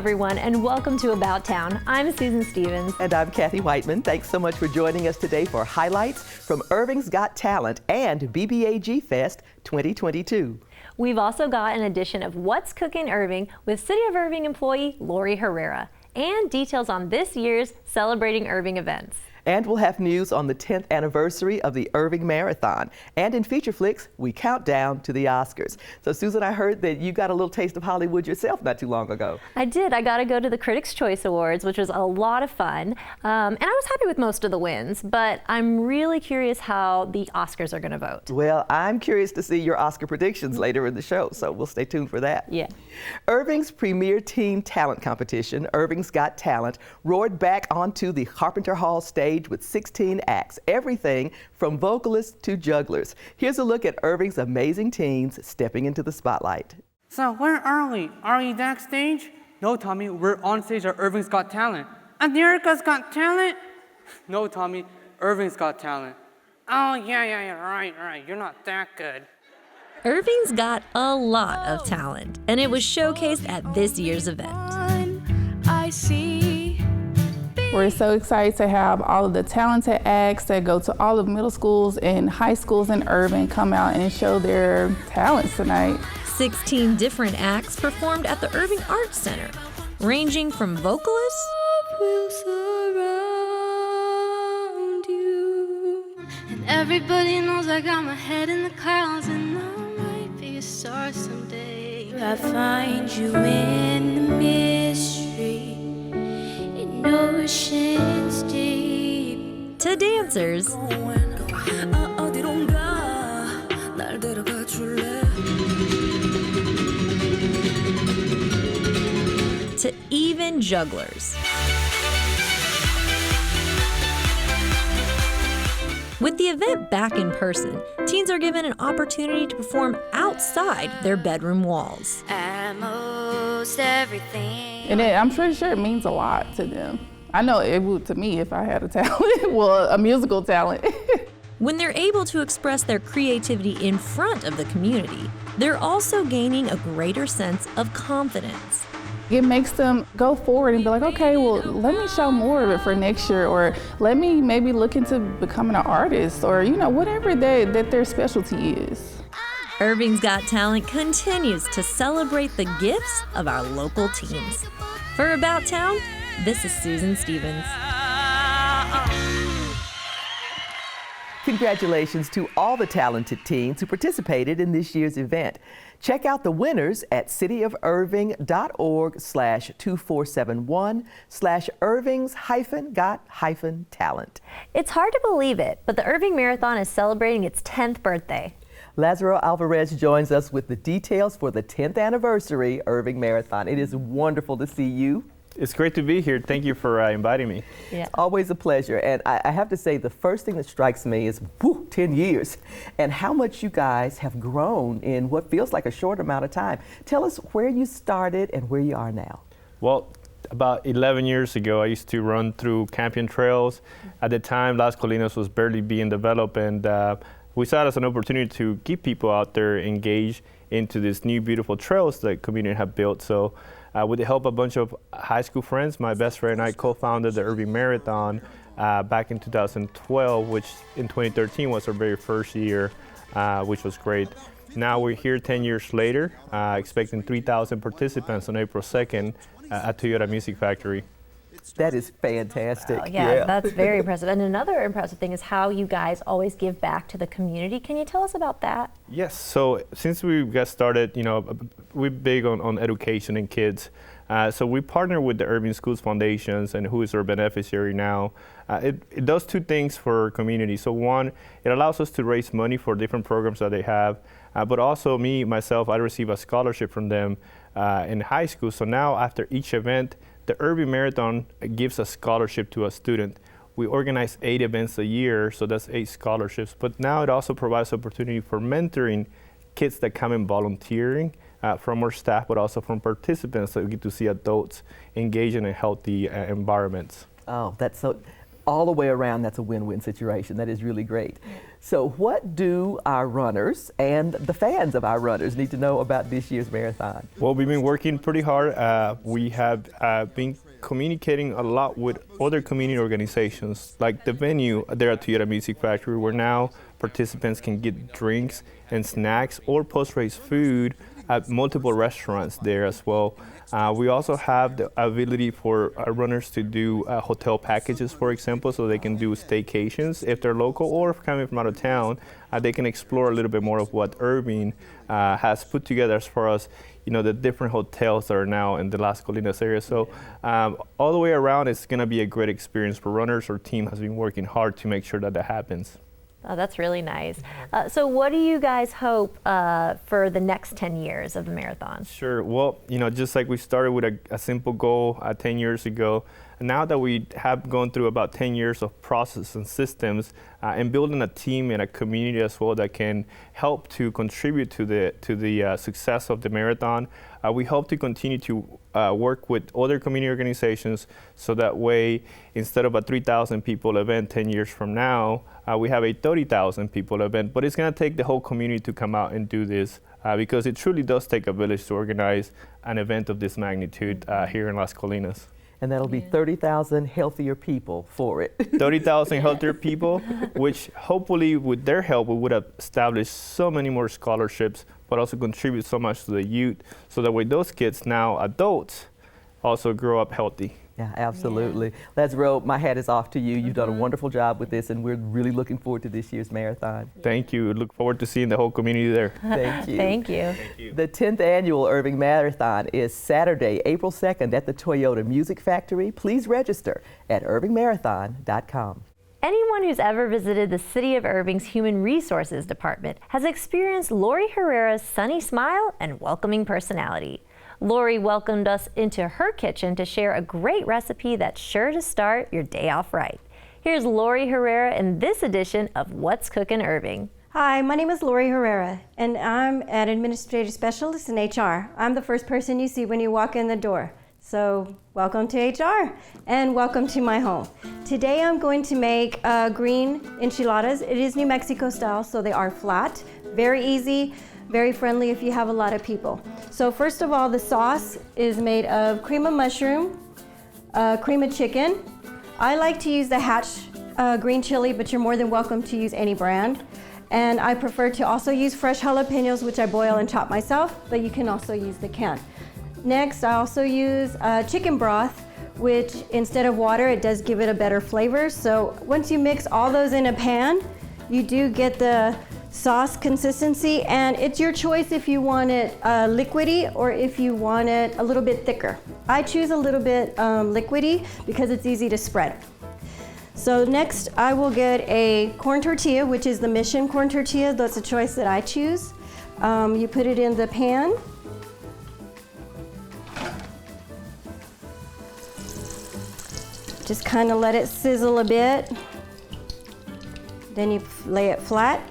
everyone, and welcome to About Town. I'm Susan Stevens. And I'm Kathy Whiteman. Thanks so much for joining us today for highlights from Irving's Got Talent and BBAG Fest 2022. We've also got an edition of What's Cooking Irving with City of Irving employee Lori Herrera, and details on this year's Celebrating Irving events. And we'll have news on the 10th anniversary of the Irving Marathon. And in Feature Flicks, we count down to the Oscars. So Susan, I heard that you got a little taste of Hollywood yourself not too long ago. I did. I got to go to the Critics' Choice Awards, which was a lot of fun. And I was happy with most of the wins, but I'm really curious how the Oscars are going to vote. Well, I'm curious to see your Oscar predictions later in the show, so we'll stay tuned for that. Yeah. Irving's premier teen talent competition, Irving's Got Talent, roared back onto the Carpenter Hall stage with 16 acts, everything from vocalists to jugglers. Here's a look at Irving's amazing teens stepping into the spotlight. So where are we? Are we backstage? No, Tommy, we're on stage at Irving's Got Talent. America's Got Talent? No, Tommy, Irving's Got Talent. Oh, yeah, right, you're not that good. Irving's got a lot of talent, and it was showcased at this year's event. I see. We're so excited to have all of the talented acts that go to all of middle schools and high schools in Irving come out and show their talents tonight. 16 different acts performed at the Irving Arts Center, ranging from vocalists Will surround you. And everybody knows I got my head in the clouds, and I might be a star someday. I find you in the mystery, in oceans deep. to dancers to even jugglers. With the event back in person, teens are given an opportunity to perform outside their bedroom walls. Almost everything. And I'm pretty sure it means a lot to them. I know it would to me if I had a talent, well, a musical talent. When they're able to express their creativity in front of the community, they're also gaining a greater sense of confidence. It makes them go forward and be like, okay, well, let me show more of it for next year, or let me maybe look into becoming an artist, or, you know, whatever that their specialty is. Irving's Got Talent continues to celebrate the gifts of our local teens. For About Town, this is Susan Stevens. Congratulations to all the talented teens who participated in this year's event. Check out the winners at cityofirving.org/2471/Irving's-got-talent. It's hard to believe it, but the Irving Marathon is celebrating its 10th birthday. Lazaro Alvarez joins us with the details for the 10th anniversary Irving Marathon. It is wonderful to see you. It's great to be here. Thank you for inviting me. Yeah. Always a pleasure. And I have to say, the first thing that strikes me is, 10 years, and how much you guys have grown in what feels like a short amount of time. Tell us where you started and where you are now. Well, about 11 years ago, I used to run through Campion trails. At the time, Las Colinas was barely being developed, and we saw it as an opportunity to keep people out there engaged into these new beautiful trails that the community have built. So with the help of a bunch of high school friends, my best friend and I co-founded the Irving Marathon back in 2012, which in 2013 was our very first year, which was great. Now we're here 10 years later, expecting 3,000 participants on April 2nd at Toyota Music Factory. That is fantastic. Yeah, that's very impressive. And another impressive thing is how you guys always give back to the community. Can you tell us about that? Yes, so since we got started, you know, we're big on education and kids. So we partner with the Irving Schools Foundations, and who is our beneficiary now. It does two things for our community. So one, it allows us to raise money for different programs that they have, but also myself, I receive a scholarship from them in high school. So now after each event, the Irving Marathon gives a scholarship to a student. We organize 8 events a year, so that's 8 scholarships. But now it also provides opportunity for mentoring kids that come in volunteering from our staff, but also from participants, so we get to see adults engage in healthy environments. Oh, that's so all the way around, that's a win-win situation. That is really great. So what do our runners and the fans of our runners need to know about this year's marathon? Well, we've been working pretty hard. We have been communicating a lot with other community organizations, like the venue there at Toyota Music Factory, where now participants can get drinks and snacks or post-race food at multiple restaurants there as well. We also have the ability for our runners to do hotel packages, for example, so they can do staycations if they're local, or if coming from out of town, they can explore a little bit more of what Irving has put together as far as the different hotels that are now in the Las Colinas area. So all the way around, it's going to be a great experience for runners. Our team has been working hard to make sure that happens. Oh, that's really nice. So what do you guys hope for the next 10 years of the marathon? Sure. Well, just like we started with a simple goal 10 years ago, now that we have gone through about 10 years of process and systems and building a team and a community as well that can help to contribute to the success of the marathon, we hope to continue to work with other community organizations, so that way, instead of a 3,000 people event 10 years from now, we have a 30,000 people event. But it's going to take the whole community to come out and do this, because it truly does take a village to organize an event of this magnitude here in Las Colinas. And that'll be 30,000 healthier people for it. 30,000 healthier people, which hopefully with their help, we would have established so many more scholarships, but also contribute so much to the youth, so that way those kids, now adults, also grow up healthy. Yeah, absolutely. Lazaro, my hat is off to you. You've done a wonderful job with this, and we're really looking forward to this year's marathon. Thank you. Look forward to seeing the whole community there. Thank you. Thank you. Thank you. The 10th annual Irving Marathon is Saturday, April 2nd at the Toyota Music Factory. Please register at irvingmarathon.com. Anyone who's ever visited the City of Irving's Human Resources Department has experienced Lori Herrera's sunny smile and welcoming personality. Lori welcomed us into her kitchen to share a great recipe that's sure to start your day off right. Here's Lori Herrera in this edition of What's Cookin' Irving. Hi, my name is Lori Herrera, and I'm an administrative specialist in HR. I'm the first person you see when you walk in the door. So welcome to HR, and welcome to my home. Today I'm going to make green enchiladas. It is New Mexico style, so they are flat, very easy, very friendly if you have a lot of people. So first of all, the sauce is made of cream of mushroom, cream of chicken. I like to use the Hatch green chili, but you're more than welcome to use any brand. And I prefer to also use fresh jalapenos, which I boil and chop myself, but you can also use the can. Next, I also use chicken broth, which instead of water, it does give it a better flavor. So once you mix all those in a pan, you do get the sauce consistency, and it's your choice if you want it liquidy or if you want it a little bit thicker. I choose a little bit liquidy because it's easy to spread. So next I will get a corn tortilla, which is the Mission corn tortilla. That's a choice that I choose. You put it in the pan. Just kind of let it sizzle a bit. Then you lay it flat.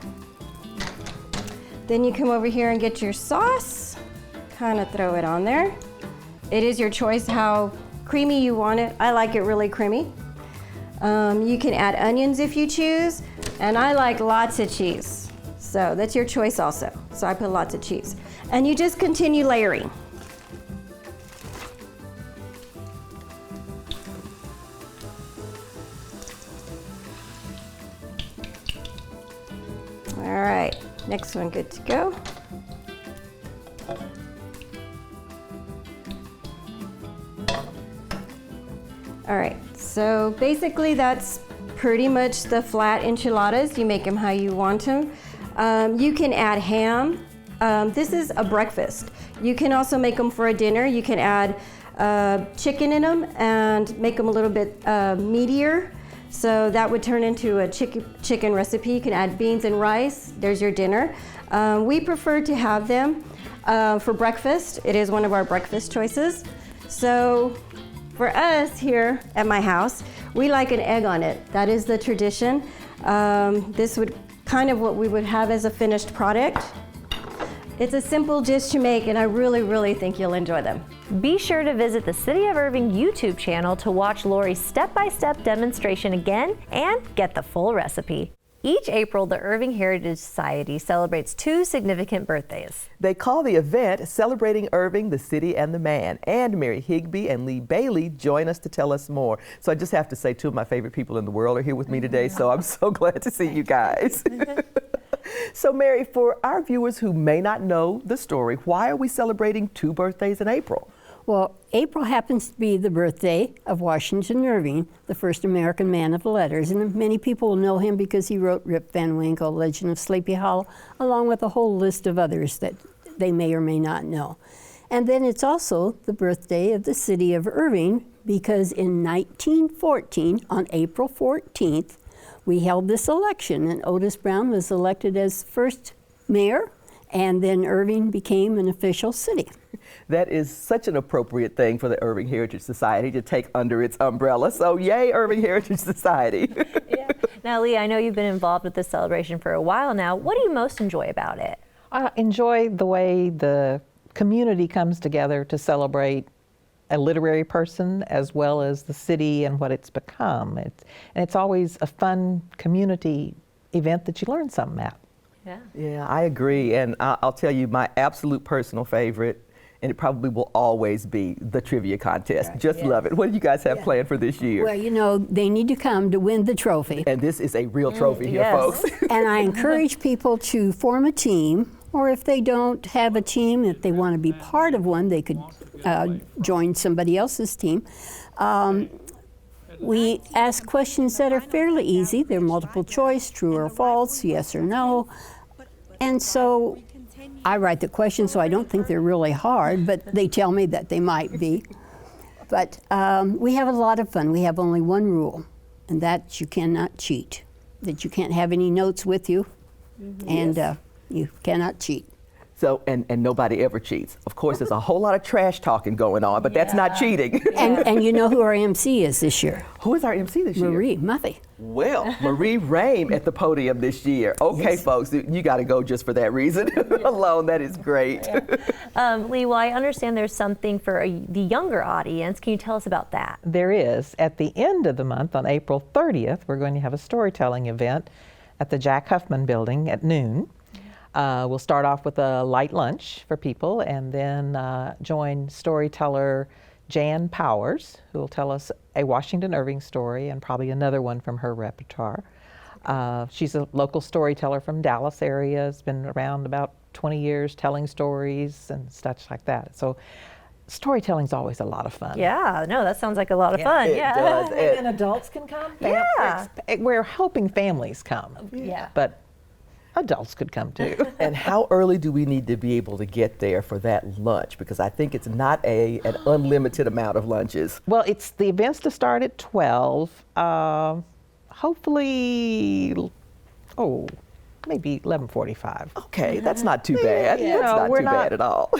Then you come over here and get your sauce, kind of throw it on there. It is your choice how creamy you want it. I like it really creamy. You can add onions if you choose, and I like lots of cheese. So that's your choice also. So I put lots of cheese. And you just continue layering. All right. Next one, good to go. All right, so basically that's pretty much the flat enchiladas. You make them how you want them. You can add ham. This is a breakfast. You can also make them for a dinner. You can add chicken in them and make them a little bit meatier. So that would turn into a chicken recipe. You can add beans and rice. There's your dinner. We prefer to have them for breakfast. It is one of our breakfast choices. So for us here at my house, we like an egg on it. That is the tradition. This would kind of what we would have as a finished product. It's a simple dish to make, and I really think you'll enjoy them. Be sure to visit the City of Irving YouTube channel to watch Lori's step-by-step demonstration again and get the full recipe. Each April, the Irving Heritage Society celebrates 2 significant birthdays. They call the event Celebrating Irving, the City and the Man. And Mary Higby and Lee Bailey join us to tell us more. So I just have to say 2 of my favorite people in the world are here with me today, so I'm so glad to see you guys. So Mary, for our viewers who may not know the story, why are we celebrating 2 birthdays in April? Well, April happens to be the birthday of Washington Irving, the first American man of letters, and many people will know him because he wrote Rip Van Winkle, Legend of Sleepy Hollow, along with a whole list of others that they may or may not know. And then it's also the birthday of the city of Irving, because in 1914, on April 14th, we held this election, and Otis Brown was elected as first mayor, and then Irving became an official city. That is such an appropriate thing for the Irving Heritage Society to take under its umbrella. So yay, Irving Heritage Society. Yeah. Now, Lee, I know you've been involved with this celebration for a while now. What do you most enjoy about it? I enjoy the way the community comes together to celebrate a literary person as well as the city and what it's become. It's always a fun community event that you learn something at. Yeah, I agree. And I'll tell you my absolute personal favorite, and it probably will always be the trivia contest. Right. Just love it. What do you guys have planned for this year? Well, you know, they need to come to win the trophy. And this is a real trophy here, folks. And I encourage people to form a team, or if they don't have a team, if they want to be part of one, they could join somebody else's team. We ask questions that are fairly easy. They're multiple choice, true or false, yes or no. And so I write the questions, so I don't think they're really hard, but they tell me that they might be. But we have a lot of fun. We have only one rule, and that you cannot cheat, that you can't have any notes with you, and you cannot cheat. So, and nobody ever cheats. Of course, there's a whole lot of trash talking going on, but that's not cheating. And you know who our MC is this year? Who is our MC this year? Marie Muffy. Well, Marie Rame at the podium this year. Okay, folks, you got to go just for that reason alone. That is great. Lee, well, I understand there's something for the younger audience. Can you tell us about that? There is. At the end of the month, on April 30th, we're going to have a storytelling event at the Jack Huffman Building at noon. We'll start off with a light lunch for people, and then join storyteller Jan Powers, who will tell us a Washington Irving story and probably another one from her repertoire. She's a local storyteller from Dallas area, has been around about 20 years telling stories and such like that. So storytelling's always a lot of fun. Yeah, no, that sounds like a lot of fun. It does. And adults can come. Yeah. We're hoping families come. Yeah. But adults could come too. And how early do we need to be able to get there for that lunch? Because I think it's not an unlimited amount of lunches. Well, the event's to start at 12. Hopefully, maybe 11:45. Okay, that's not too bad. Yeah. That's not too bad at all.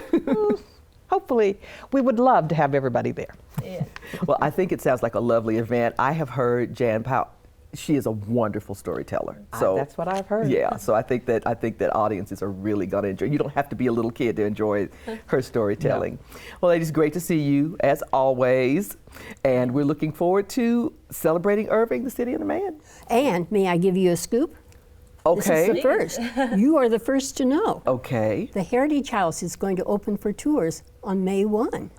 Hopefully, we would love to have everybody there. Yeah. Well, I think it sounds like a lovely event. I have heard Jan Powell. She is a wonderful storyteller. So that's what I've heard. Yeah, so I think that audiences are really going to enjoy. You don't have to be a little kid to enjoy her storytelling. No. Well, ladies, great to see you as always, and we're looking forward to celebrating Irving, the city and the man. And may I give you a scoop? Okay. This is the first. You are the first to know. Okay. The Heritage House is going to open for tours on May 1.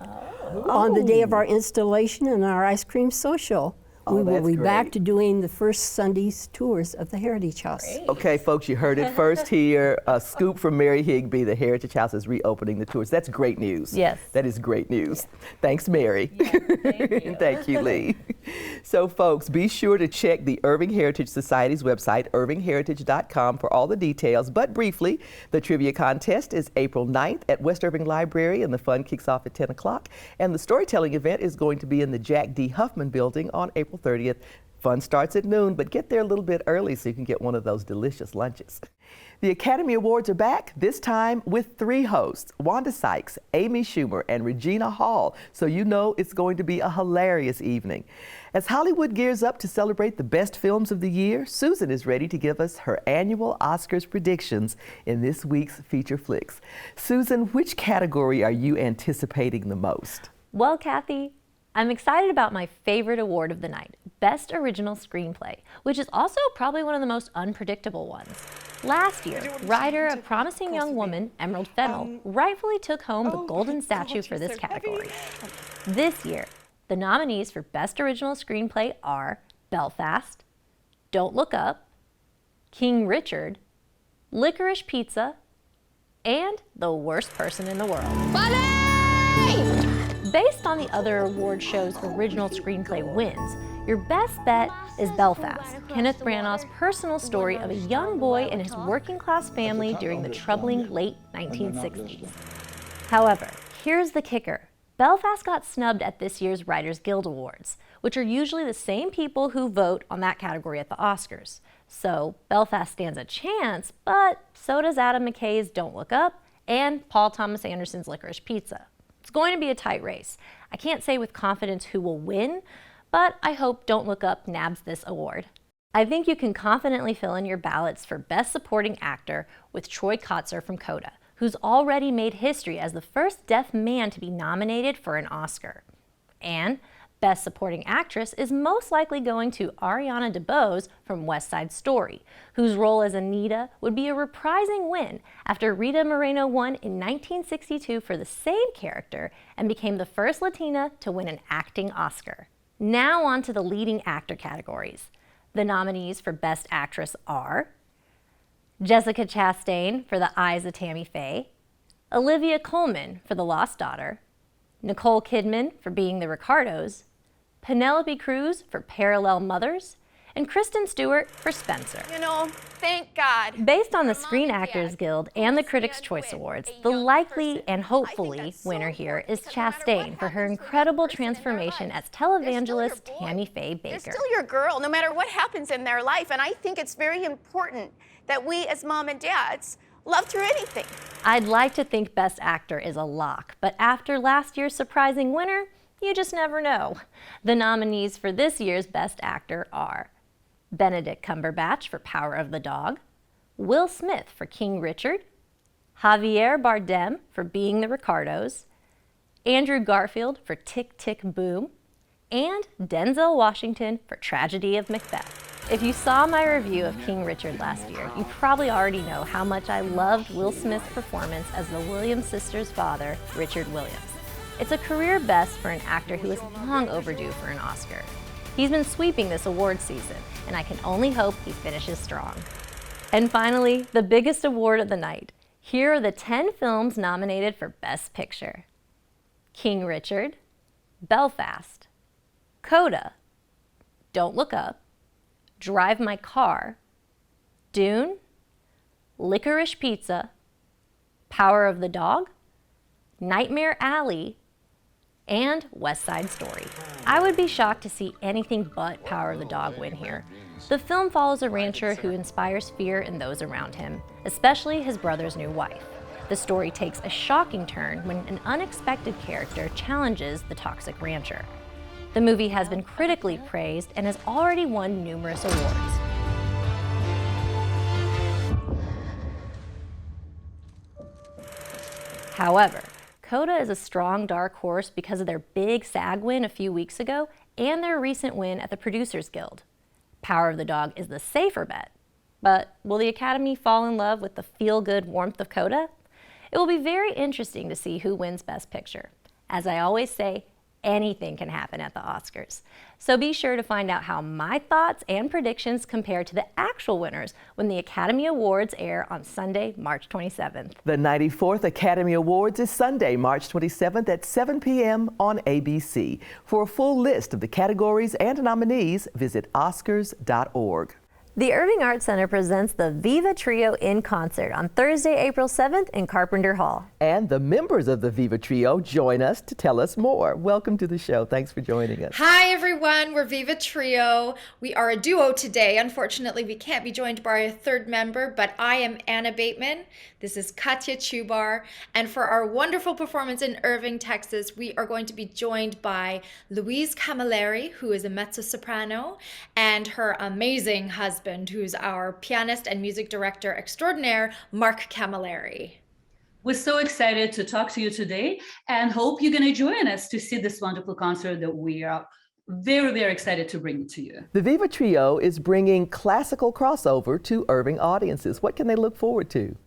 On the day of our installation and our ice cream social. We will be back to doing the first Sunday's tours of the Heritage House. Great. Okay, folks, you heard it first here. A scoop from Mary Higby. The Heritage House is reopening the tours. That's great news. Yes. That is great news. Yeah. Thanks, Mary. Yeah, thank you. Thank you, Lee. So, folks, be sure to check the Irving Heritage Society's website, irvingheritage.com, for all the details. But briefly, the trivia contest is April 9th at West Irving Library, and the fun kicks off at 10 o'clock. And the storytelling event is going to be in the Jack D. Huffman Building on April 30th. Fun starts at noon, but get there a little bit early so you can get one of those delicious lunches. The Academy Awards are back, this time with 3 hosts, Wanda Sykes, Amy Schumer, and Regina Hall, so you know it's going to be a hilarious evening. As Hollywood gears up to celebrate the best films of the year, Susan is ready to give us her annual Oscars predictions in this week's Feature Flicks. Susan, which category are you anticipating the most? Well, Kathy, I'm excited about my favorite award of the night, Best Original Screenplay, which is also probably one of the most unpredictable ones. Last year, writer A Promising Young Woman, Emerald Fennell, rightfully took home the Golden Statue for this category. This year, the nominees for Best Original Screenplay are Belfast, Don't Look Up, King Richard, Licorice Pizza, and The Worst Person in the World. Based on the other award shows' original screenplay wins, your best bet is Belfast, Kenneth Branagh's personal story of a young boy and his working-class family during the troubling late 1960s. However, here's the kicker. Belfast got snubbed at this year's Writers Guild Awards, which are usually the same people who vote on that category at the Oscars. So Belfast stands a chance, but so does Adam McKay's Don't Look Up and Paul Thomas Anderson's Licorice Pizza. It's going to be a tight race. I can't say with confidence who will win, but I hope Don't Look Up nabs this award. I think you can confidently fill in your ballots for Best Supporting Actor with Troy Kotsur from Coda, who's already made history as the first deaf man to be nominated for an Oscar. And Best Supporting Actress is most likely going to Ariana DeBose from West Side Story, whose role as Anita would be a reprising win after Rita Moreno won in 1962 for the same character and became the first Latina to win an acting Oscar. Now on to the leading actor categories. The nominees for Best Actress are Jessica Chastain for The Eyes of Tammy Faye, Olivia Colman for The Lost Daughter, Nicole Kidman for Being the Ricardos, Penelope Cruz for Parallel Mothers, and Kristen Stewart for Spencer. You know, thank God. Based on the Screen Actors Guild and the Critics' Choice Awards, the likely and hopefully winner here is Chastain for her incredible transformation as televangelist Tammy Faye Baker. They're still your girl, no matter what happens in their life, and I think it's very important that we as mom and dads love through anything. I'd like to think Best Actor is a lock, but after last year's surprising winner, you just never know. The nominees for this year's Best Actor are Benedict Cumberbatch for Power of the Dog, Will Smith for King Richard, Javier Bardem for Being the Ricardos, Andrew Garfield for Tick, Tick, Boom, and Denzel Washington for Tragedy of Macbeth. If you saw my review of King Richard last year, you probably already know how much I loved Will Smith's performance as the Williams sisters' father, Richard Williams. It's a career best for an actor who is long overdue for an Oscar. He's been sweeping this award season, and I can only hope he finishes strong. And finally, the biggest award of the night. Here are the 10 films nominated for Best Picture: King Richard, Belfast, Coda, Don't Look Up, Drive My Car, Dune, Licorice Pizza, Power of the Dog, Nightmare Alley, and West Side Story. I would be shocked to see anything but Power of the Dog win here. The film follows a rancher who inspires fear in those around him, especially his brother's new wife. The story takes a shocking turn when an unexpected character challenges the toxic rancher. The movie has been critically praised and has already won numerous awards. However, Coda is a strong dark horse because of their big SAG win a few weeks ago and their recent win at the Producers Guild. Power of the Dog is the safer bet, but will the Academy fall in love with the feel-good warmth of Coda? It will be very interesting to see who wins Best Picture. As I always say, anything can happen at the Oscars. So be sure to find out how my thoughts and predictions compare to the actual winners when the Academy Awards air on Sunday, March 27th. The 94th Academy Awards is Sunday, March 27th at 7 p.m. on ABC. For a full list of the categories and nominees, visit Oscars.org. The Irving Arts Center presents the Viva Trio in concert on Thursday, April 7th in Carpenter Hall. And the members of the Viva Trio join us to tell us more. Welcome to the show. Thanks for joining us. Hi, everyone. We're Viva Trio. We are a duo today. Unfortunately, we can't be joined by a third member, but I am Anna Bateman. This is Katya Chubar. And for our wonderful performance in Irving, Texas, we are going to be joined by Louise Camilleri, who is a mezzo-soprano, and her amazing husband, who's our pianist and music director extraordinaire, Mark Camilleri. We're so excited to talk to you today and hope you're going to join us to see this wonderful concert that we are very, very excited to bring to you. The Viva Trio is bringing classical crossover to Irving audiences. What can they look forward to?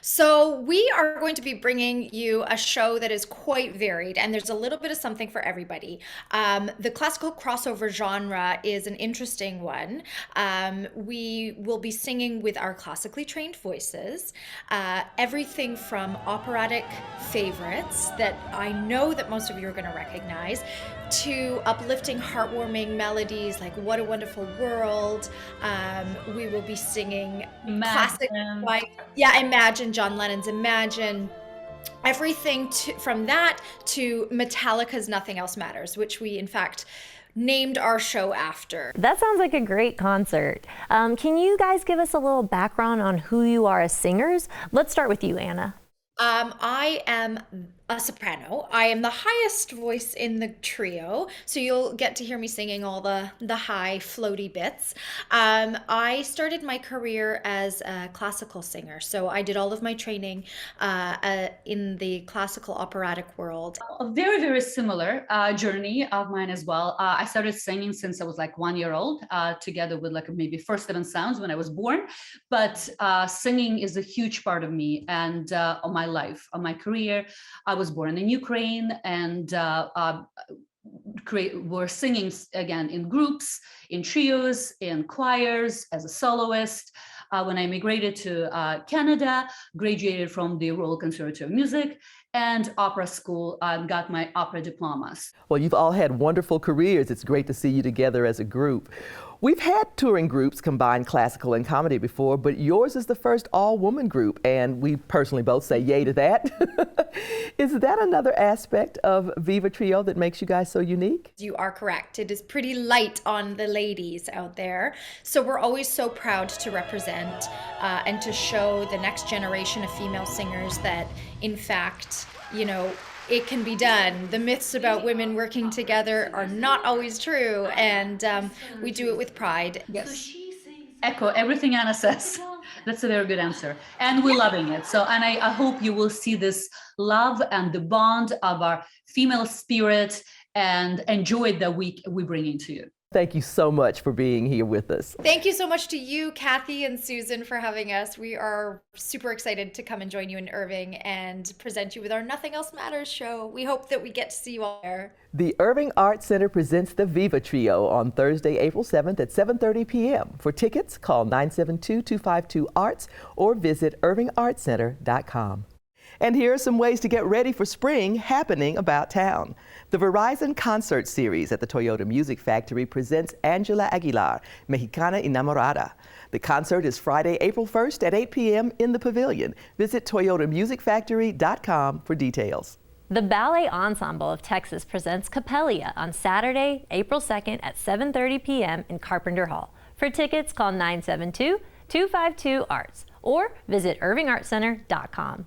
So we are going to be bringing you a show that is quite varied, and there's a little bit of something for everybody. The classical crossover genre is an interesting one. We will be singing with our classically trained voices, everything from operatic favorites that I know that most of you are going to recognize, to uplifting, heartwarming melodies like What a Wonderful World. We will be singing classic, Imagine, John Lennon's Imagine. Everything from that to Metallica's Nothing Else Matters, which we in fact named our show after. That sounds like a great concert. Can you guys give us a little background on who you are as singers? Let's start with you, Anna. I am a soprano. I am the highest voice in the trio, so you'll get to hear me singing all the high floaty bits. I started my career as a classical singer, so I did all of my training in the classical operatic world. A very, very similar journey of mine as well. I started singing since I was like 1 year old, together with like maybe first 7 sounds when I was born. But singing is a huge part of me and of my life, of my career. I was born in Ukraine and were singing again in groups, in trios, in choirs, as a soloist. When I immigrated to Canada, graduated from the Royal Conservatory of Music and opera school, got my opera diplomas. Well, you've all had wonderful careers. It's great to see you together as a group. We've had touring groups combine classical and comedy before, but yours is the first all-woman group, and we personally both say yay to that. Is that another aspect of Viva Trio that makes you guys so unique? You are correct. It is pretty light on the ladies out there. So we're always so proud to represent and to show the next generation of female singers that, in fact, it can be done. The myths about women working together are not always true, and we do it with pride. Yes. Echo everything Anna says. That's a very good answer. And we're loving it. And I hope you will see this love and the bond of our female spirit and enjoy it that we bring into you. Thank you so much for being here with us. Thank you so much to you, Kathy and Susan, for having us. We are super excited to come and join you in Irving and present you with our Nothing Else Matters show. We hope that we get to see you all there. The Irving Arts Center presents the Viva Trio on Thursday, April 7th at 7:30 p.m. For tickets, call 972-252-ARTS or visit irvingartscenter.com. And here are some ways to get ready for spring happening about town. The Verizon Concert Series at the Toyota Music Factory presents Angela Aguilar, Mexicana Enamorada. The concert is Friday, April 1st at 8 p.m. in the Pavilion. Visit toyotamusicfactory.com for details. The Ballet Ensemble of Texas presents Capellia on Saturday, April 2nd at 7:30 p.m. in Carpenter Hall. For tickets, call 972-252-ARTS or visit irvingartscenter.com.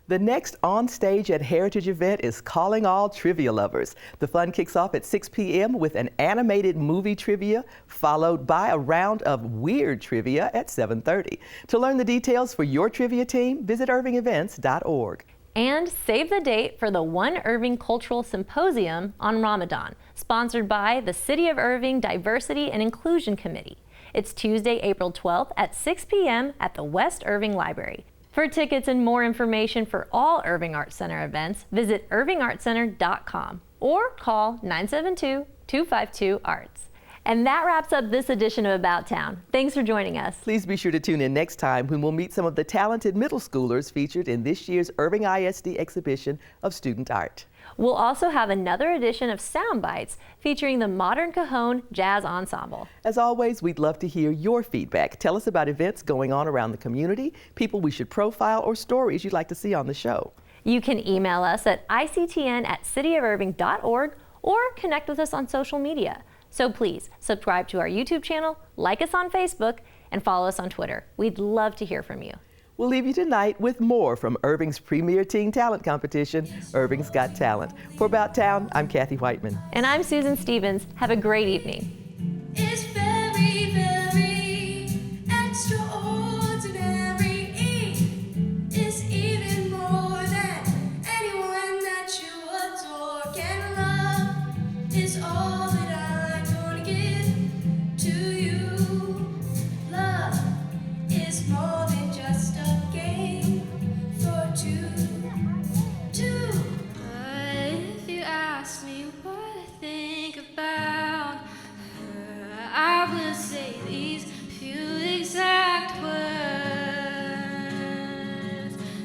The next On Stage at Heritage event is Calling All Trivia Lovers. The fun kicks off at 6 p.m. with an animated movie trivia, followed by a round of weird trivia at 7:30. To learn the details for your trivia team, visit irvingevents.org. And save the date for the One Irving Cultural Symposium on Ramadan, sponsored by the City of Irving Diversity and Inclusion Committee. It's Tuesday, April 12th at 6 p.m. at the West Irving Library. For tickets and more information for all Irving Arts Center events, visit irvingartscenter.com or call 972-252-ARTS. And that wraps up this edition of About Town. Thanks for joining us. Please be sure to tune in next time when we'll meet some of the talented middle schoolers featured in this year's Irving ISD exhibition of student art. We'll also have another edition of Sound Bites featuring the Modern Cajon Jazz Ensemble. As always, we'd love to hear your feedback. Tell us about events going on around the community, people we should profile, or stories you'd like to see on the show. You can email us at ictn@cityofirving.org or connect with us on social media. So please subscribe to our YouTube channel, like us on Facebook, and follow us on Twitter. We'd love to hear from you. We'll leave you tonight with more from Irving's premier teen talent competition, Irving's Got Talent. For About Town, I'm Kathy Whiteman. And I'm Susan Stevens. Have a great evening. It's very, very extraordinary. It's even more than anyone that you adore can love. Is all that I'm gonna give to you. Love is more than just a game for two. But if you ask me what I think about her, I will say these few exact words.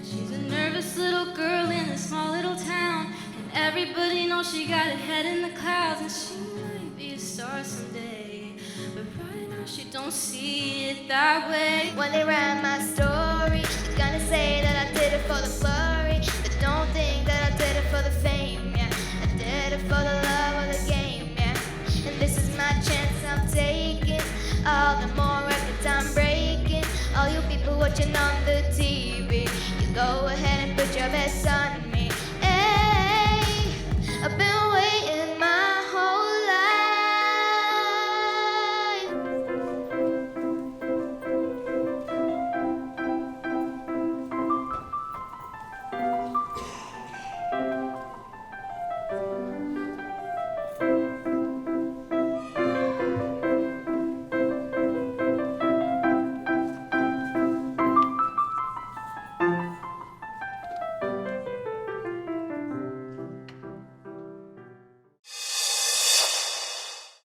She's a nervous little girl in a small little town, and everybody knows she got her head in the clouds, and she might be a star someday, but right now she don't see it that way. When they read my story, they're gonna say that I did it for the glory, but don't think that I did it for the fame, yeah. I did it for the love of the game, yeah. And this is my chance I'm taking, all the more records I'm breaking. All you people watching on the TV, you go ahead and put your bets on me.